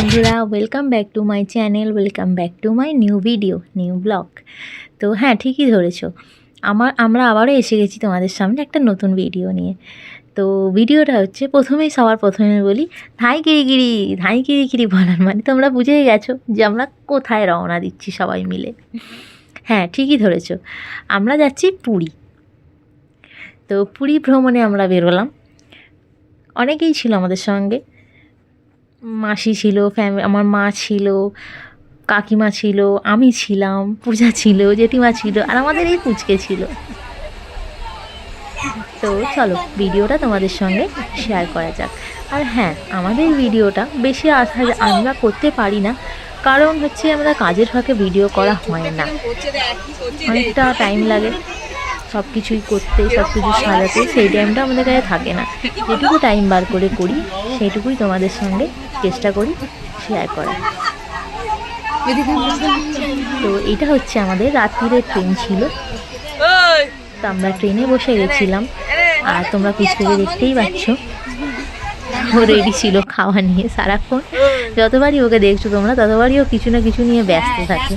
বন্ধুরা, welcome back to my channel, welcome back to my new video, new blog. তো হ্যাঁ, ঠিকই ধরেছো, আমরা আবারও এসে গেছি তোমাদের সামনে একটা নতুন ভিডিও নিয়ে। তো ভিডিওটা হচ্ছে, সবার প্রথমে বলি, ধাই গিরি বলার মানে তোমরা বুঝেই গেছো যে আমরা কোথায় রওনা দিচ্ছি সবাই মিলে। হ্যাঁ, ঠিকই ধরেছো, আমরা যাচ্ছি পুরী। তো পুরী ভ্রমণে আমরা বেরোলাম, অনেকেই ছিল আমাদের সঙ্গে। মাসি ছিল, আমার মা ছিল, কাকিমা ছিল, আমি ছিলাম, পূজা ছিল, জেঠিমা ছিল, আর আমাদের এই পুচকে ছিল। তো চলো ভিডিওটা তোমাদের সঙ্গে শেয়ার করা যাক। আর হ্যাঁ, আমাদের ভিডিওটা বেশি আমরা করতে পারি না, কারণ হচ্ছে আমরা কাজের ফাঁকে ভিডিও করা হয় না, অনেকটা টাইম লাগে সব কিছুই করতে, সব কিছু সাজাতে, সেই টাইমটা আমাদের কাছে থাকে না। যেটুকু টাইম বার করে করি সেইটুকুই তোমাদের সঙ্গে চেষ্টা করি শেয়ার করার। তো এটা হচ্ছে আমাদের রাত্রিরের ট্রেন ছিল, তো আমরা ট্রেনে বসে গেছিলাম। আর তোমরা পিছনে দেখতেই পাচ্ছ, ও রেডি ছিল খাওয়া নিয়ে সারাক্ষণ। যতবারই ওকে দেখছো তোমরা, ততবারই ও কিছু না কিছু নিয়ে ব্যস্ত থাকে।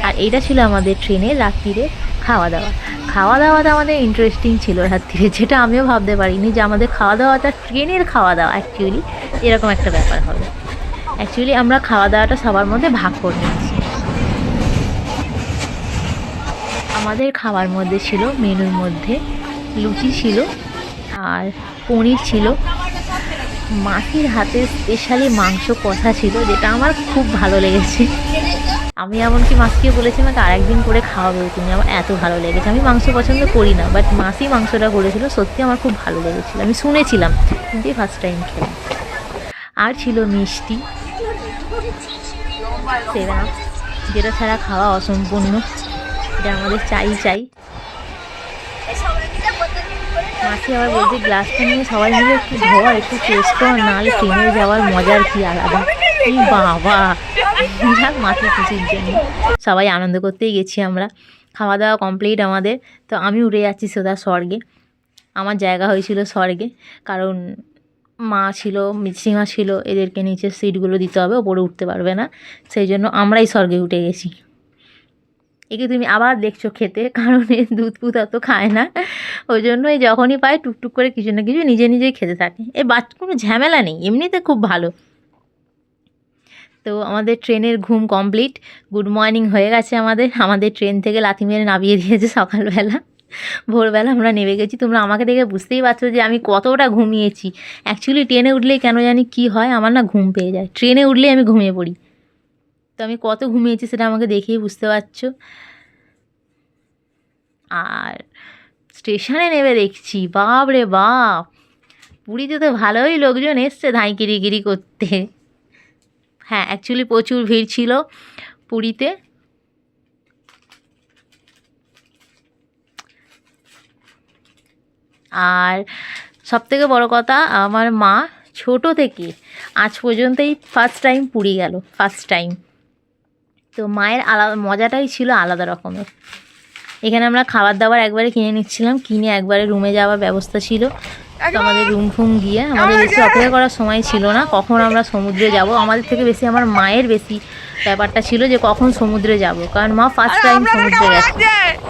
আর এইটা ছিল আমাদের ট্রেনের রাত্রিরে খাওয়া দাওয়াটা আমাদের ইন্টারেস্টিং ছিল রাত্রিরে, যেটা আমিও ভাবতে পারিনি যে আমাদের খাওয়া দাওয়াটা, ট্রেনের খাওয়া দাওয়া অ্যাকচুয়ালি এরকম একটা ব্যাপার হবে। অ্যাকচুয়ালি আমরা খাওয়া দাওয়াটা সবার মধ্যে ভাগ করে নিয়েছি। আমাদের খাওয়ার মধ্যে ছিল, মেনুর মধ্যে লুচি ছিল, আর পনির ছিল, মাসির হাতে স্পেশালি মাংস কষা ছিল, যেটা আমার খুব ভালো লেগেছে। আমি এমনকি মাসিকে বলেছি আমাকে আরেকদিন করে খাওয়াবে তুমি, আমার এত ভালো লেগেছে। আমি মাংস পছন্দ করি না, বাট মাসি মাংসটা করেছিল, সত্যি আমার খুব ভালো লেগেছিলো। আমি শুনেছিলাম কিন্তু ফার্স্ট টাইম খেলাম। আর ছিল মিষ্টি, 7 আপ, যেটা ছাড়া খাওয়া অসম্পূর্ণ, এটা আমাদের চাই। মাসি আবার বলছে গ্লাসটা নিয়ে সবাই মিলে একটু ধোয়া, একটু টেস্ট কর, নাহলে ট্রেনে যাওয়ার মজার কি আলাদা। এই বাবা, যাক মাসি খুশির জন্য সবাই আনন্দ করতেই গেছি আমরা। খাওয়া দাওয়া কমপ্লিট আমাদের। তো আমি উড়ে যাচ্ছি সোজা স্বর্গে। আমার জায়গা হয়েছিল স্বর্গে, কারণ মা ছিল, মিসিমা ছিল, এদেরকে নিচের সিটগুলো দিতে হবে, ওপরে উঠতে পারবে না, সেই জন্য আমরাই স্বর্গে উঠে গেছি। একে তুমি আবার দেখছো খেতে, কারণ এ দুধ ফুধ অত খায় না, ওই জন্য এই যখনই পায় টুকটুক করে কিছু না কিছু নিজেই খেতে থাকে। এ বাচ্চা কোনো ঝামেলা নেই, এমনিতে খুব ভালো। তো আমাদের ট্রেনের ঘুম কমপ্লিট, গুড মর্নিং হয়ে গেছে আমাদের ট্রেন থেকে লাথি মেরে নামিয়ে দিয়েছে সকালবেলা। ভোরবেলা আমরা নেমে গেছি। তোমরা আমাকে দেখে বুঝতেই পারছো যে আমি কতটা ঘুমিয়েছি। অ্যাকচুয়ালি ট্রেনে উঠলেই কেন জানি কি হয়, আমার না ঘুম পেয়ে যায়, ট্রেনে উঠলেই আমি ঘুমিয়ে পড়ি। তো আমি কত ঘুমিয়েছি সেটা আমাকে দেখেই বুঝতে পারছো। আর স্টেশনে নেমে দেখছি, বাপ রে বাপ, পুরীতে তো ভালোই লোকজন এসছে ধাই গিরি করতে। হ্যাঁ, অ্যাকচুয়ালি প্রচুর ভিড় ছিল পুরীতে। আর সবথেকে বড় কথা, আমার মা ছোট থেকে আজ পর্যন্তই ফার্স্ট টাইম পুরী গেল, ফার্স্ট টাইম। তো মায়ের আলাদা মজাটাই ছিল আলাদা রকমের। এখানে আমরা খাবার দাবার একবারে কিনে নিচ্ছিলাম, কিনে একবারে রুমে যাওয়ার ব্যবস্থা ছিল। তো আমাদের রুম গিয়ে আমাদের বেশি অপেক্ষা করার সময় ছিল না, কখন আমরা সমুদ্রে যাব। আমাদের থেকে বেশি আমার মায়ের বেশি ব্যাপারটা ছিল যে কখন সমুদ্রে যাব, কারণ মা ফার্স্ট টাইম সমুদ্রে গেছে।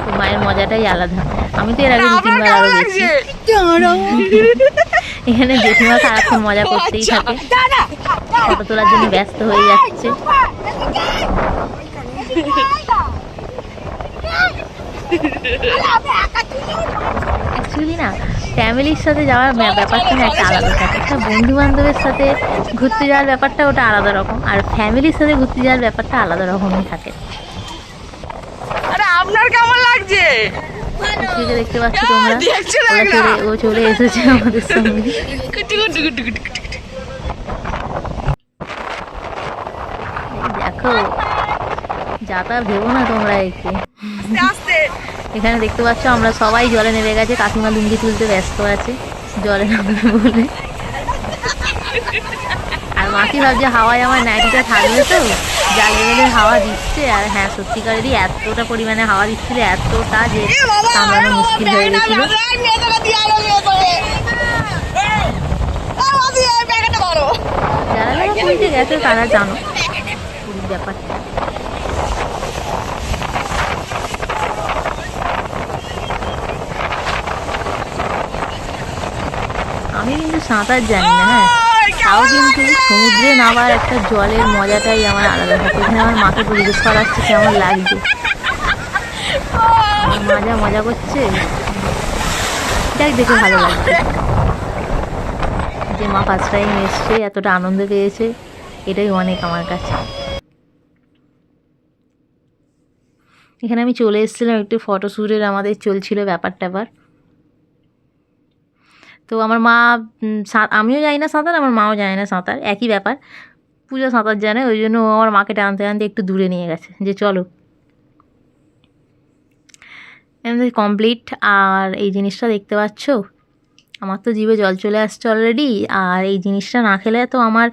তো মায়ের মজাটাই আলাদা। আমি তো এর আগে 2-3 বার আরও গেছি। এখানে জেঠিমা সারাক্ষণ মজা করতেই থাকে, ফটো তোলার জন্য ব্যস্ত হয়ে যাচ্ছে। অ্যাকচুয়ালি না, ফ্যামিলির সাথে যাওয়ার ব্যাপারটা না একটা আলাদা থাকে, একটা বন্ধু বান্ধবের সাথে ঘুরতে যাওয়ার ব্যাপারটা ওটা আলাদা রকম, আর ফ্যামিলির সাথে ঘুরতে যাওয়ার ব্যাপারটা আলাদা রকমই থাকে। আরে আপনার কেমন লাগছে? দেখতে পাচ্ছ তোমরা, ও চলে এসেছে আমাদের সঙ্গে। দেখো, যাতা ভেবো না তোমরা একে। এখানে দেখতে পাচ্ছ আমরা সবাই জলে নেমে গেছে, কাকিমা লুঙ্গি তুলতে ব্যস্ত আছে জলে নামবে বলে। আর মাসি ভাবছে হাওয়ায় আমার নাইটিটা থাকবে, তো যা লেভেলের হাওয়া দিচ্ছে। আর হ্যাঁ, সত্যিকারেরই এতটা পরিমাণে হাওয়া দিচ্ছিল, এতটা যে সামলানো মুশকিল হয়ে গেছিল। যারা যারা যারা পুরীতে গেছে তারা জানো পুরীর ব্যাপারটা। আমি কিন্তু সাঁতার জানি না, হ্যাঁ, তাও কিন্তু সমুদ্রে নামার একটা জলের মজাটাই আমার আলাদা থাকে। এখানে আমার মাকে জিজ্ঞেস করাচ্ছে কেমন লাগছে, আমার মা যা মজা করছে দেখ, দেখে ভালো লাগছে যে মা ফার্স্ট টাইম এসছে, এতটা আনন্দ পেয়েছে, এটাই অনেক আমার কাছে। এখানে আমি চলে এসেছিলাম একটু ফটোশ্যুটের, আমাদের চলছিল ব্যাপার ট্যাপার। তো আমার মা আমিও জানি না সাঁতার, আমার মাও জানে না সাঁতার, একই ব্যাপার। পূজা সাঁতার জানে, ওই জন্য ও আমার মাকে টানতে টানতে একটু দূরে নিয়ে গেছে যে চলো। এমনি কমপ্লিট। আর এই জিনিসটা দেখতে পাচ্ছ, আমার তো জিভে জল চলে আসছে অলরেডি। আর এই জিনিসটা না খেলে তো আমার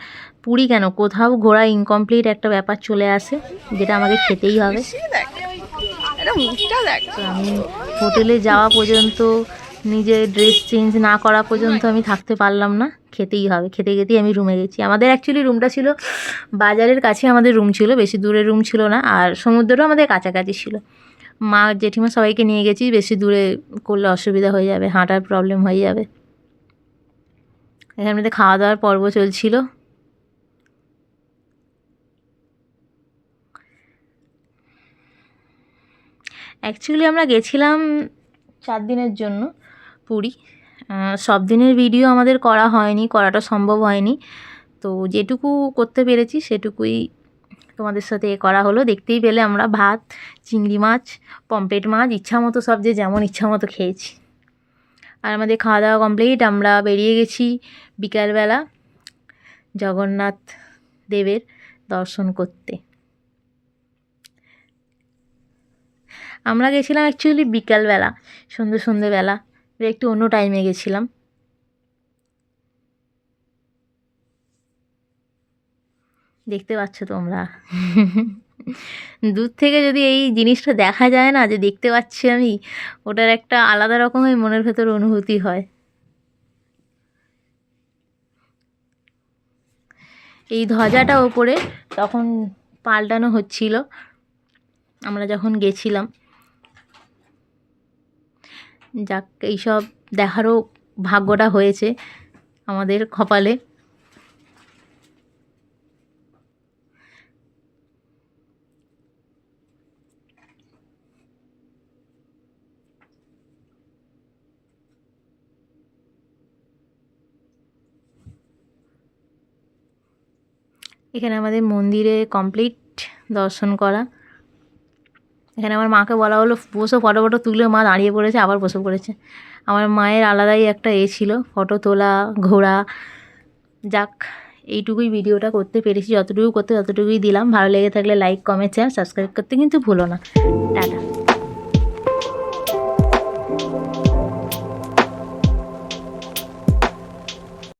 পুরী কেন, কোথাও ঘোরা ইনকমপ্লিট একটা ব্যাপার চলে আসে, যেটা আমাকে খেতেই হবে। তো আমি হোটেলে যাওয়া পর্যন্ত, নিজের ড্রেস চেঞ্জ না করা পর্যন্ত আমি থাকতে পারলাম না, খেতেই হবে। খেতে খেতেই আমি রুমে গেছি। আমাদের অ্যাকচুয়ালি রুমটা ছিল বাজারের কাছে, আমাদের রুম ছিল, বেশি দূরের রুম ছিল না। আর সমুদ্রও আমাদের কাছাকাছি ছিল। মা জেঠিমা সবাইকে নিয়ে গেছি, বেশি দূরে করলে অসুবিধা হয়ে যাবে, হাঁটার প্রবলেম হয়ে যাবে। এখানে মধ্যে খাওয়া দাওয়ার পর্ব চলছিল। অ্যাকচুয়ালি আমরা গেছিলাম 4 দিনের জন্য পুরী। সব দিনের ভিডিও আমাদের করা হয়নি, করাটা সম্ভব হয়নি। তো যেটুকু করতে পেরেছি সেটুকুই তোমাদের সাথে করা হলো। দেখতেই পেলে আমরা ভাত, চিংড়ি মাছ, পমফ্রেট মাছ ইচ্ছা মতো, সব যে যেমন ইচ্ছা মতো খেয়েছি। আর আমাদের খাওয়া দাওয়া কমপ্লিট, আমরা বেরিয়ে গেছি বিকালবেলা জগন্নাথ দেবের দর্শন করতে। আমরা গেছিলাম অ্যাকচুয়ালি বিকালবেলা, সন্ধ্যেবেলা, একটু অন্য টাইমে গেছিলাম। দেখতে পাচ্ছ তোমরা, দূর থেকে যদি এই জিনিসটা দেখা যায় না, যে দেখতে পাচ্ছি আমি, ওটার একটা আলাদা রকমের মনের ভেতর অনুভূতি হয়। এই ধ্বজাটা ওপরে তখন পাল্টানো হচ্ছিল আমরা যখন গেছিলাম। যাক, এইসব দেখারও ভাগ্যটা হয়েছে আমাদের কপালে। এখানে আমাদের মন্দিরে কমপ্লিট দর্শন করা। এখানে আমার মাকে বলা হলো বসো, ফটো ফটো তুলে, মা দাঁড়িয়ে পড়েছে, আবার বসে পড়েছে। আমার মায়ের আলাদাই একটা ছিল, ফটো তোলা, ঘোরা। যাক, এইটুকুই ভিডিওটা করতে পেরেছি, যতটুকু করতে ততটুকুই দিলাম। ভালো লেগে থাকলে লাইক, কমেন্ট, শেয়ার, সাবস্ক্রাইব করতে কিন্তু ভুলো না। টাটা।